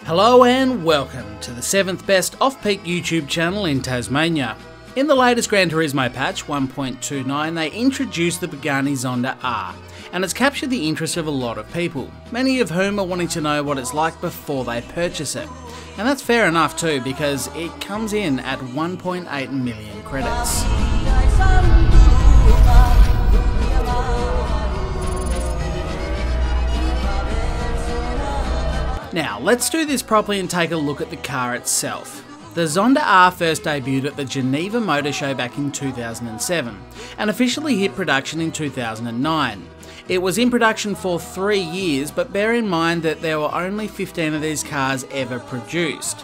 Hello and welcome to the 7th best off-peak YouTube channel in Tasmania. In the latest Gran Turismo patch 1.29 they introduced the Pagani Zonda R, and it's captured the interest of a lot of people, many of whom are wanting to know what it's like before they purchase it. And that's fair enough too, because it comes in at 1.8 million credits. Now, let's do this properly and take a look at the car itself. The Zonda R first debuted at the Geneva Motor Show back in 2007 and officially hit production in 2009. It was in production for 3 years, but bear in mind that there were only 15 of these cars ever produced.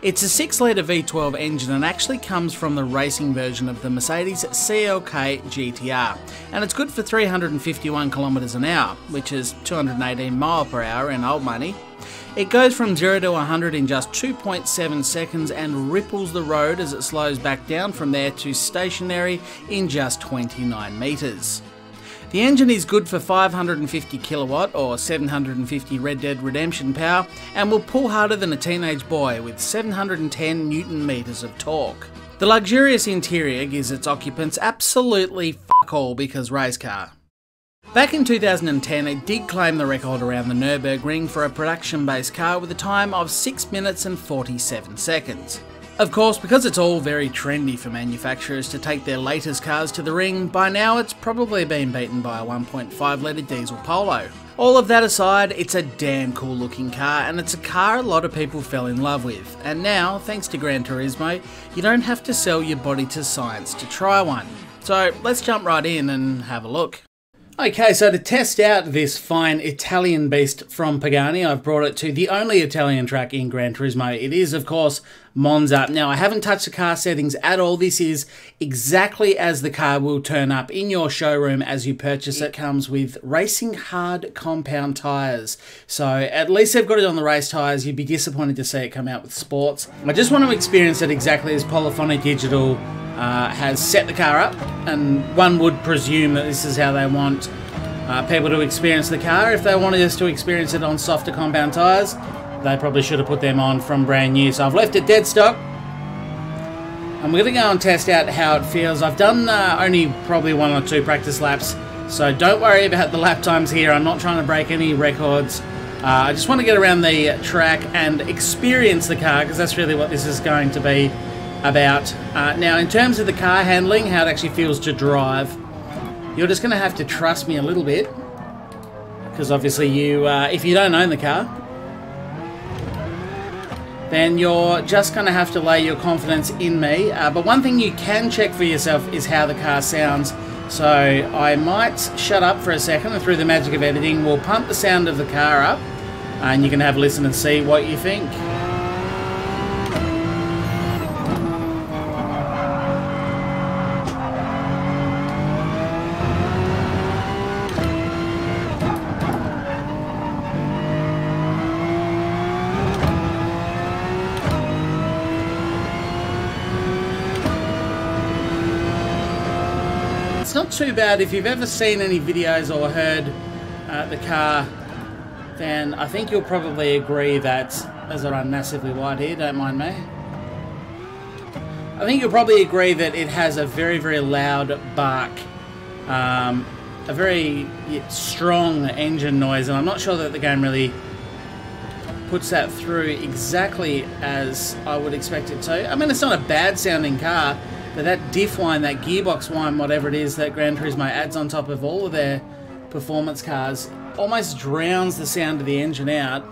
It's a 6-litre V12 engine and actually comes from the racing version of the Mercedes CLK GTR, and it's good for 351 kilometers an hour, which is 218 miles per hour in old money. It goes from 0 to 100 in just 2.7 seconds and ripples the road as it slows back down from there to stationary in just 29 metres. The engine is good for 550 kilowatt or 750 Red Dead Redemption power and will pull harder than a teenage boy with 710 Newton meters of torque. The luxurious interior gives its occupants absolutely fuck all because race car. Back in 2010 it did claim the record around the Nürburgring for a production based car with a time of 6 minutes and 47 seconds. Of course, because it's all very trendy for manufacturers to take their latest cars to the ring, by now it's probably been beaten by a 1.5 litre diesel Polo. All of that aside, it's a damn cool looking car, and it's a car a lot of people fell in love with. And now, thanks to Gran Turismo, you don't have to sell your body to science to try one. So let's jump right in and have a look. Okay, so to test out this fine Italian beast from Pagani, I've brought it to the only Italian track in Gran Turismo. It is, of course, Monza. Now, I haven't touched the car settings at all. This is exactly as the car will turn up in your showroom as you purchase it. It comes with racing hard compound tyres. So at least they've got it on the race tyres. You'd be disappointed to see it come out with sports. I just want to experience it exactly as Polyphonic Digital has set the car up, and one would presume that this is how they want people to experience the car. If they wanted us to experience it on softer compound tyres, they probably should have put them on from brand new. So I've left it dead stock. I'm going to go and test out how it feels. I've done only probably 1 or 2 practice laps, so don't worry about the lap times here. I'm not trying to break any records. I just want to get around the track and experience the car, because that's really what this is going to be about. Now, in terms of the car handling, how it actually feels to drive, you're just going to have to trust me a little bit, because obviously you, if you don't own the car, then you're just going to have to lay your confidence in me. But one thing you can check for yourself is how the car sounds. So I might shut up for a second, and through the magic of editing, we'll pump the sound of the car up, and you can have a listen and see what you think. It's not too bad. If you've ever seen any videos or heard the car, then I think you'll probably agree that, as I run massively wide here, don't mind me, I think you'll probably agree that it has a very, very loud bark, a very strong engine noise, and I'm not sure that the game really puts that through exactly as I would expect it to. I mean, it's not a bad sounding car, but that diff whine, that gearbox whine, whatever it is that Gran Turismo adds on top of all of their performance cars, almost drowns the sound of the engine out.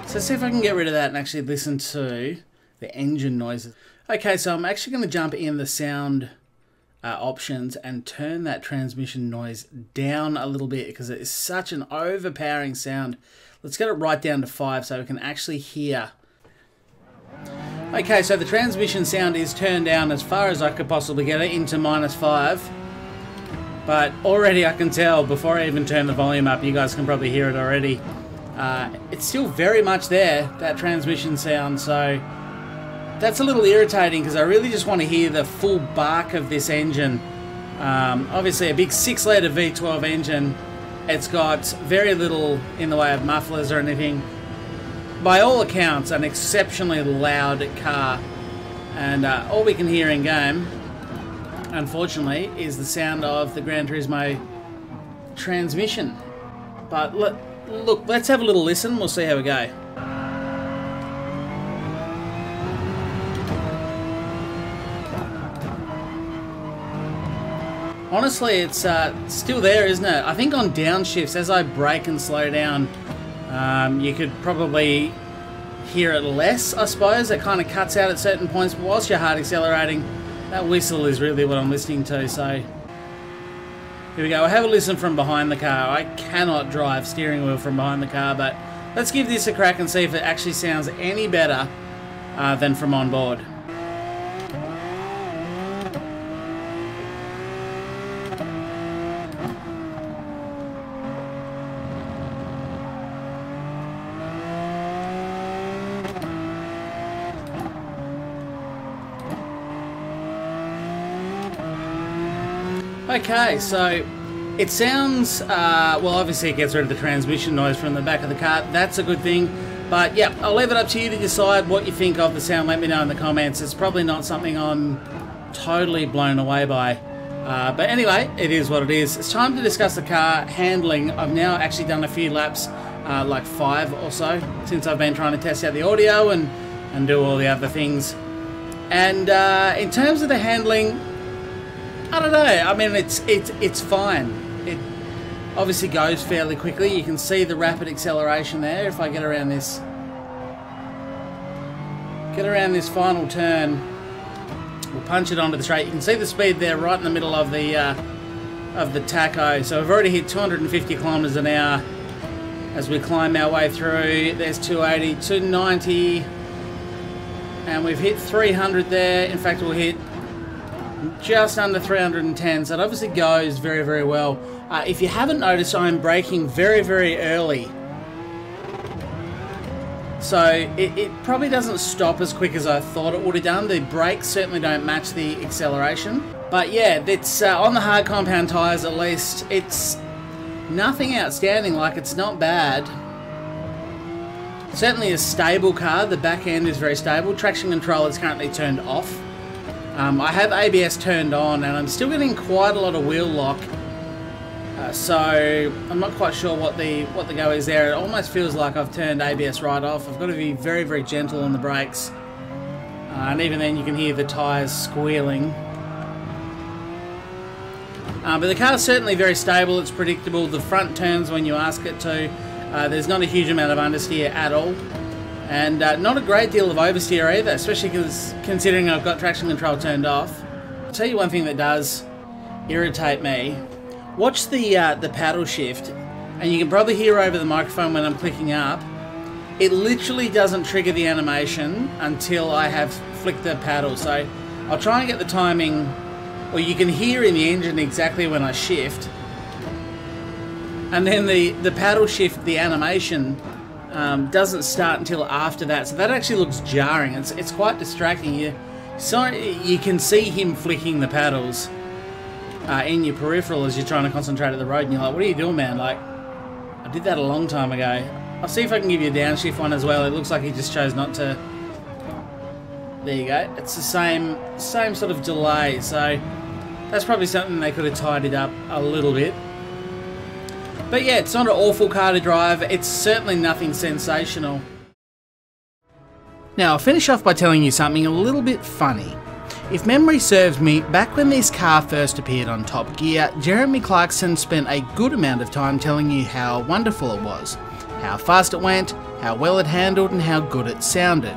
So let's see if I can get rid of that and actually listen to the engine noises. Okay, so I'm actually going to jump in the sound options and turn that transmission noise down a little bit, because it is such an overpowering sound. Let's get it right down to 5 so we can actually hear. Okay, so the transmission sound is turned down as far as I could possibly get it, into -5. But already I can tell, before I even turn the volume up, you guys can probably hear it already. It's still very much there, that transmission sound, so that's a little irritating, because I really just want to hear the full bark of this engine. Obviously a big 6-litre V12 engine It's got very little in the way of mufflers or anything. By all accounts, an exceptionally loud car. And all we can hear in game, unfortunately, is the sound of the Gran Turismo transmission. But look, let's have a little listen. We'll see how we go. Honestly, it's still there, isn't it? I think on downshifts, as I brake and slow down, you could probably hear it less, I suppose. It kind of cuts out at certain points, but whilst you're hard accelerating, that whistle is really what I'm listening to. So here we go. I'll have a listen from behind the car. I cannot drive steering wheel from behind the car, but let's give this a crack and see if it actually sounds any better than from on board. Okay, so it sounds, well, obviously it gets rid of the transmission noise from the back of the car. That's a good thing. But yeah, I'll leave it up to you to decide what you think of the sound. Let me know in the comments. It's probably not something I'm totally blown away by. But anyway, it is what it is. It's time to discuss the car handling. I've now actually done a few laps, like 5 or so, since I've been trying to test out the audio and do all the other things. And in terms of the handling, I don't know. I mean, it's fine. It obviously goes fairly quickly. You can see the rapid acceleration there. If I get around this final turn, we'll punch it onto the straight. You can see the speed there, right in the middle of the tacho. So we've already hit 250 kilometers an hour as we climb our way through. There's 280, 290, and we've hit 300 there. In fact, we'll hit just under 310, so it obviously goes very, very well. If you haven't noticed, I'm braking very, very early. So it probably doesn't stop as quick as I thought it would have done. The brakes certainly don't match the acceleration. But yeah, it's on the hard compound tyres at least, it's nothing outstanding. Like, it's not bad. Certainly a stable car. The back end is very stable. Traction control is currently turned off. I have ABS turned on, and I'm still getting quite a lot of wheel lock, so I'm not quite sure what the go is there. It almost feels like I've turned ABS right off. I've got to be very, very gentle on the brakes, and even then you can hear the tyres squealing. But the car's certainly very stable. It's predictable. The front turns when you ask it to. There's not a huge amount of understeer at all. And not a great deal of oversteer either, especially considering I've got traction control turned off. I'll tell you one thing that does irritate me. Watch the paddle shift, and you can probably hear over the microphone when I'm clicking up. It literally doesn't trigger the animation until I have flicked the paddle. So I'll try and get the timing, or you can hear in the engine exactly when I shift. And then the paddle shift, the animation, doesn't start until after that, so that actually looks jarring. It's quite distracting. You can see him flicking the paddles in your peripheral as you're trying to concentrate at the road, and you're like, what are you doing, man? Like, I did that a long time ago. I'll see if I can give you a downshift one as well. It looks like he just chose not to. There you go. It's the same sort of delay, so that's probably something they could have tidied up a little bit. But yeah, it's not an awful car to drive. It's certainly nothing sensational. Now, I'll finish off by telling you something a little bit funny. If memory serves me, back when this car first appeared on Top Gear, Jeremy Clarkson spent a good amount of time telling you how wonderful it was, how fast it went, how well it handled, and how good it sounded.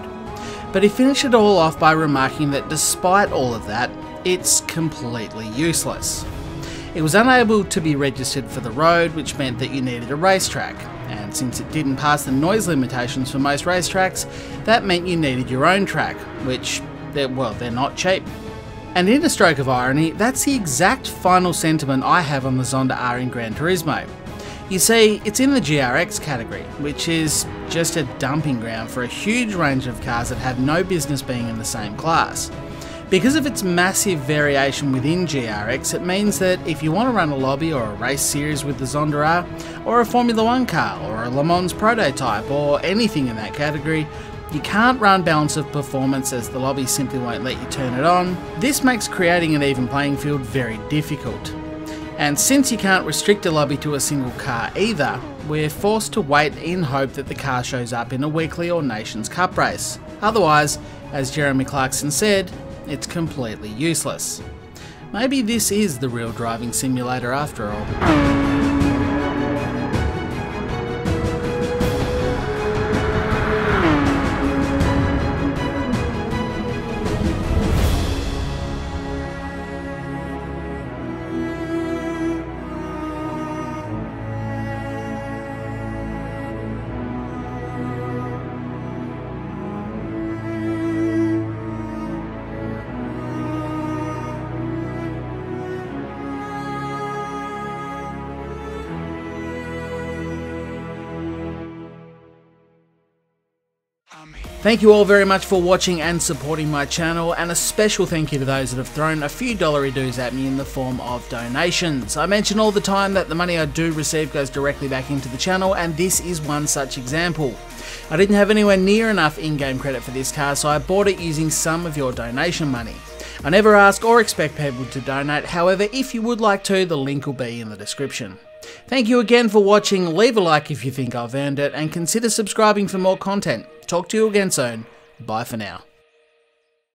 But he finished it all off by remarking that despite all of that, it's completely useless. It was unable to be registered for the road, which meant that you needed a racetrack, and since it didn't pass the noise limitations for most racetracks, that meant you needed your own track, which, they're not cheap. And in a stroke of irony, that's the exact final sentiment I have on the Zonda R in Gran Turismo. You see, it's in the GRX category, which is just a dumping ground for a huge range of cars that have no business being in the same class. Because of its massive variation within GRX, it means that if you want to run a lobby or a race series with the Zonda R, or a Formula 1 car, or a Le Mans prototype, or anything in that category, you can't run balance of performance as the lobby simply won't let you turn it on. This makes creating an even playing field very difficult. And since you can't restrict a lobby to a single car either, we're forced to wait in hope that the car shows up in a weekly or Nations Cup race. Otherwise, as Jeremy Clarkson said, it's completely useless. Maybe this is the real driving simulator after all. Thank you all very much for watching and supporting my channel, and a special thank you to those that have thrown a few dollary dues at me in the form of donations. I mention all the time that the money I do receive goes directly back into the channel, and this is one such example. I didn't have anywhere near enough in-game credit for this car, so I bought it using some of your donation money. I never ask or expect people to donate, however, if you would like to, the link will be in the description. Thank you again for watching, leave a like if you think I've earned it, and consider subscribing for more content. Talk to you again soon. Bye for now.